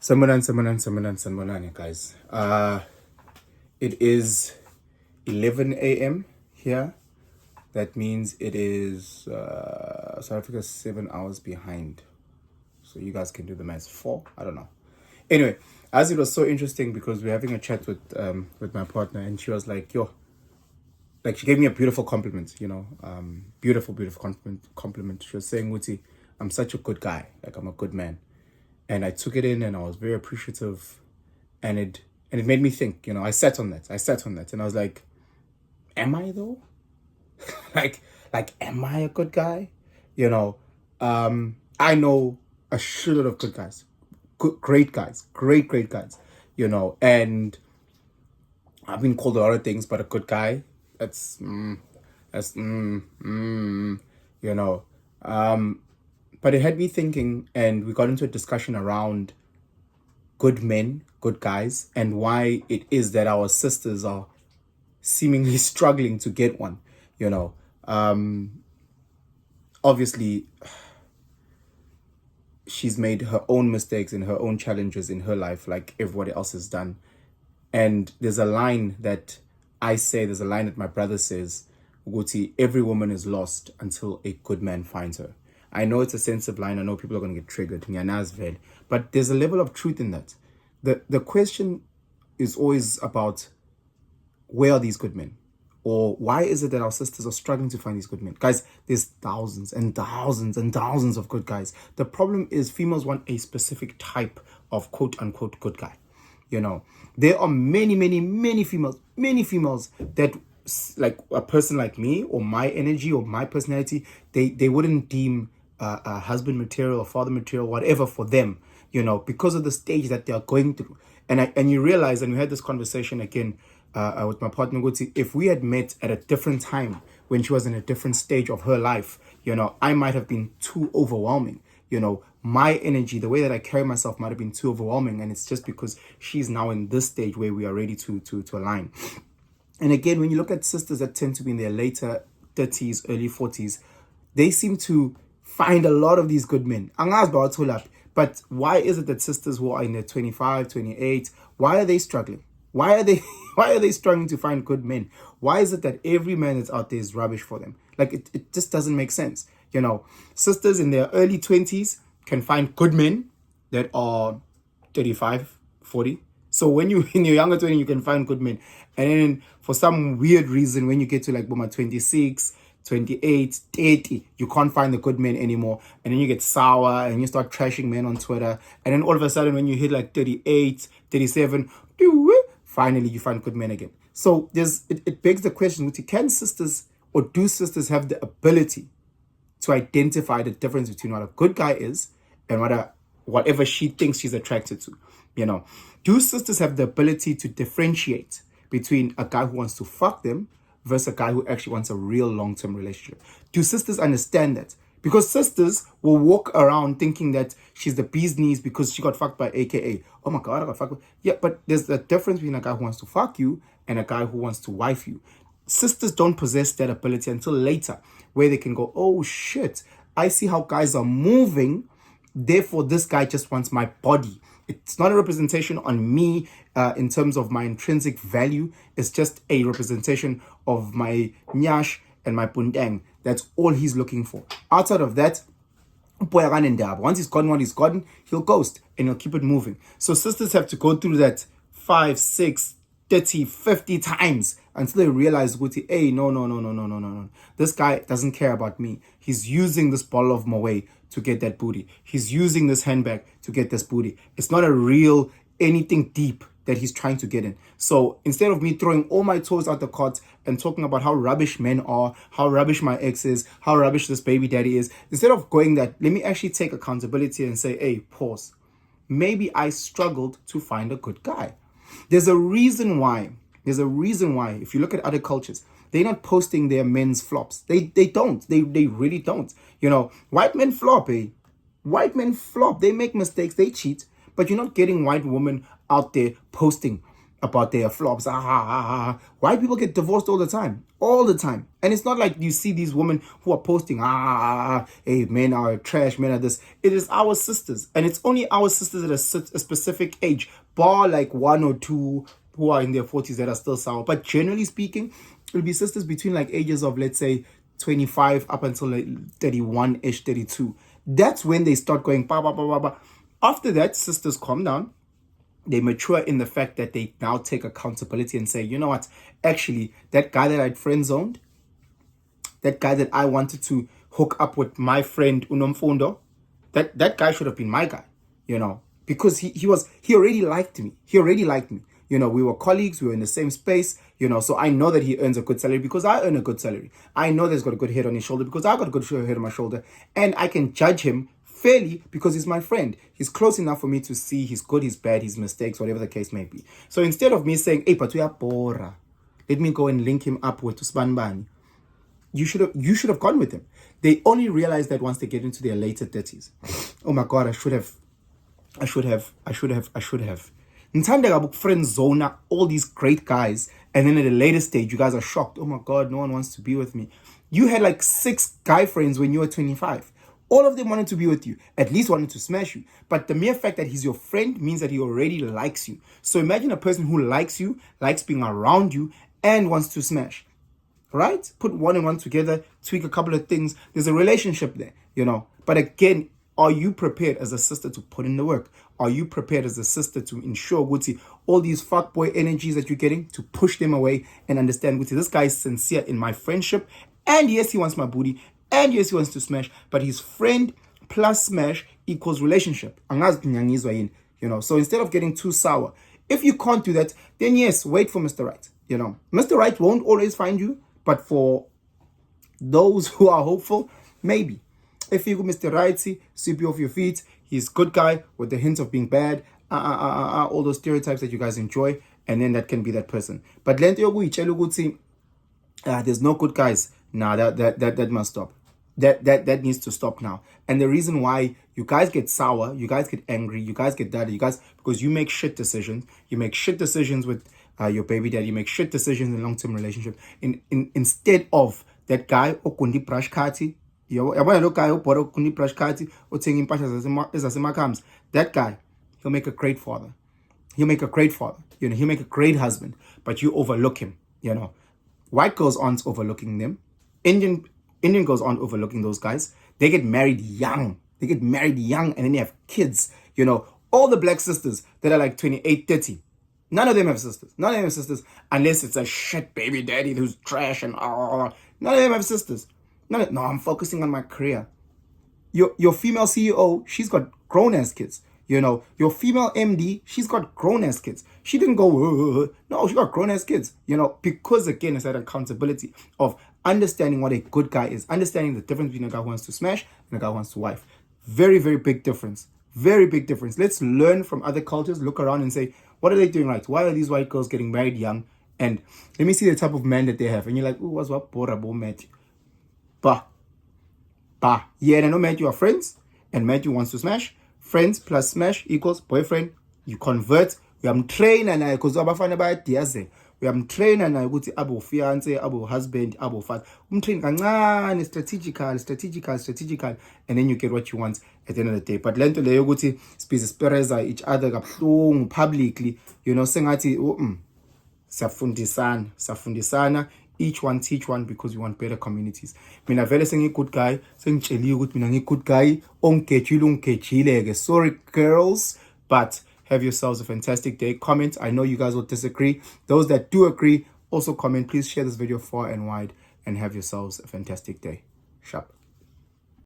Samanan, guys. It is 11 a.m. here. That means it is South Africa 7 hours behind. So you guys can do the math. 4, I don't know. Anyway, as it was so interesting because we're having a chat with my partner, and she was like, "Yo," like she gave me a beautiful compliment. Beautiful compliment. She was saying, "Wuti, I'm such a good guy. Like I'm a good man." And I took it in, and I was very appreciative, and it made me think. I sat on that, and I was like, "Am I though? like, am I a good guy?" I know a shitload of good guys, great guys, great guys. And I've been called a lot of things, but a good guy, that's you know. But it had me thinking, and we got into a discussion around good men, good guys, and why it is that our sisters are seemingly struggling to get one. Obviously, she's made her own mistakes and her own challenges in her life, like everybody else has done. And there's a line that I say, there's a line that my brother says, Guti, every woman is lost until a good man finds her. I know it's a sensitive line. I know people are going to get triggered. But there's a level of truth in that. The question is always about, where are these good men? Or why is it that our sisters are struggling to find these good men? Guys, there's thousands and thousands and thousands of good guys. The problem is females want a specific type of quote unquote good guy. There are many females that, like a person like me or my energy or my personality, they wouldn't deem husband material or father material, whatever, for them, because of the stage that they are going through. And you realize, and we had this conversation again with my partner Guti, if we had met at a different time when she was in a different stage of her life, I might have been too overwhelming. My energy, the way that I carry myself might have been too overwhelming, and it's just because she's now in this stage where we are ready to align. And again, when you look at sisters that tend to be in their later 30s, early 40s, they seem to find a lot of these good men. But why is it that sisters who are in their 25, 28, why are they struggling? Why are they struggling to find good men? Why is it that every man that's out there is rubbish for them? Like, it just doesn't make sense. Sisters in their early 20s can find good men that are 35, 40. So when you in your younger 20s, you can find good men. And then for some weird reason, when you get to like 26, 28, 30, you can't find the good men anymore. And then you get sour and you start trashing men on Twitter. And then all of a sudden, when you hit like 38, 37, finally you find good men again. So it begs the question, can sisters, or do sisters have the ability to identify the difference between what a good guy is and whatever she thinks she's attracted to? Do sisters have the ability to differentiate between a guy who wants to fuck them versus a guy who actually wants a real long-term relationship? Do sisters understand that? Because sisters will walk around thinking that she's the bee's knees because she got fucked by AKA. Oh my God, I got fucked. Yeah, but there's a difference between a guy who wants to fuck you and a guy who wants to wife you. Sisters don't possess that ability until later, where they can go, oh shit, I see how guys are moving, therefore this guy just wants my body. It's not a representation on me in terms of my intrinsic value. It's just a representation of my nyash and my pundang. That's all he's looking for. Outside of that, once he's gotten, he'll ghost and he'll keep it moving. So sisters have to go through that 5, 6, 30, 50 times until they realize, hey, no. This guy doesn't care about me. He's using this bottle of Moe to get that booty. He's using this handbag to get this booty. It's not a real anything deep that he's trying to get in. So instead of me throwing all my toes out the cot and talking about how rubbish men are, how rubbish my ex is, how rubbish this baby daddy is, instead of going that, let me actually take accountability and say, hey, pause. Maybe I struggled to find a good guy. There's a reason why, if you look at other cultures, they're not posting their men's flops. They don't. They really don't. White men flop, eh? White men flop. They make mistakes. They cheat. But you're not getting white women out there posting about their flops. White people get divorced all the time. All the time. And it's not like you see these women who are posting, hey, men are trash, men are this. It is our sisters. And it's only our sisters at a specific age, bar like one or two who are in their 40s that are still sour. But generally speaking, it'll be sisters between like ages of, let's say, 25 up until like 31-ish, 32. That's when they start going, ba, ba, ba, ba, ba. After that, sisters calm down. They mature in the fact that they now take accountability and say, you know what, actually, that guy that I'd friend zoned, that guy that I wanted to hook up with my friend Unomfundo, that guy should have been my guy, you know, because he already liked me. He already liked me. You know, we were colleagues, we were in the same space, you know, so I know that he earns a good salary because I earn a good salary. I know that he's got a good head on his shoulder because I got a good head on my shoulder. And I can judge him fairly because he's my friend. He's close enough for me to see his good, his bad, his mistakes, whatever the case may be. So instead of me saying, hey, but we are bora, let me go and link him up with Usbanbani, you should have gone with him. They only realize that once they get into their later 30s. Oh my God, I should have. Ntandega friend zone all these great guys, and then at a later stage, you guys are shocked. Oh my God, no one wants to be with me. You had like 6 guy friends when you were 25. All of them wanted to be with you, at least wanted to smash you. But the mere fact that he's your friend means that he already likes you. So imagine a person who likes you, likes being around you, and wants to smash. Right? Put one and one together, tweak a couple of things. There's a relationship there, you know. But again, are you prepared as a sister to put in the work? Are you prepared as a sister to ensure, Guti, all these fuckboy energies that you're getting, to push them away and understand, Guti, this guy is sincere in my friendship. And yes, he wants my booty. And yes, he wants to smash. But his friend plus smash equals relationship. You know, so instead of getting too sour, if you can't do that, then yes, wait for Mr. Right. You know, Mr. Right won't always find you. But for those who are hopeful, maybe. If you go Mr. Rightsy, sweep you off your feet, he's a good guy with the hint of being bad, all those stereotypes that you guys enjoy, and then that can be that person. But there's no good guys. Nah, that must stop. That needs to stop now. And the reason why you guys get sour, you guys get angry, you guys get dirty, because you make shit decisions. You make shit decisions with your baby daddy. You make shit decisions in long-term relationship. Instead of that guy okundi brush kati, that guy, he'll make a great father. He'll make a great father. You know, he'll make a great husband. But you overlook him. You know, white girls aren't overlooking them. Indian girls aren't overlooking those guys. They get married young. And then they have kids. You know, all the black sisters that are like 28, 30. None of them have sisters. Unless it's a shit baby daddy who's trash and none of them have sisters. No, I'm focusing on my career. Your female CEO, she's got grown-ass kids. You know, your female MD, she's got grown-ass kids. She didn't go, no, she got grown-ass kids. You know, because again, it's that accountability of understanding what a good guy is. Understanding the difference between a guy who wants to smash and a guy who wants to wife. Very, very big difference. Very big difference. Let's learn from other cultures, look around and say, what are they doing right? Why are these white girls getting married young? And let me see the type of man that they have. And you're like, what's what? Matthew. Yeah, and I know Matthew are friends, and Matthew wants to smash. Friends plus smash equals boyfriend. You convert. We am trained and I because abafana bayadiyaze. We am trained and I ukuthi abo fiance, abo husband, abo father. Train kancane strategical, and then you get what you want at the end of the day. But lento leyo ukuthi spereza each other kabuhlungu publicly, you know, sengathi siyafundisana. Each one teach one because we want better communities. Mina vele sengi-good guy, sengitsheliwe ukuthi mina ngi-good guy, ongejile. Sorry girls, but have yourselves a fantastic day. Comment, I know you guys will disagree. Those that do agree, also comment. Please share this video far and wide and have yourselves a fantastic day. Sharp.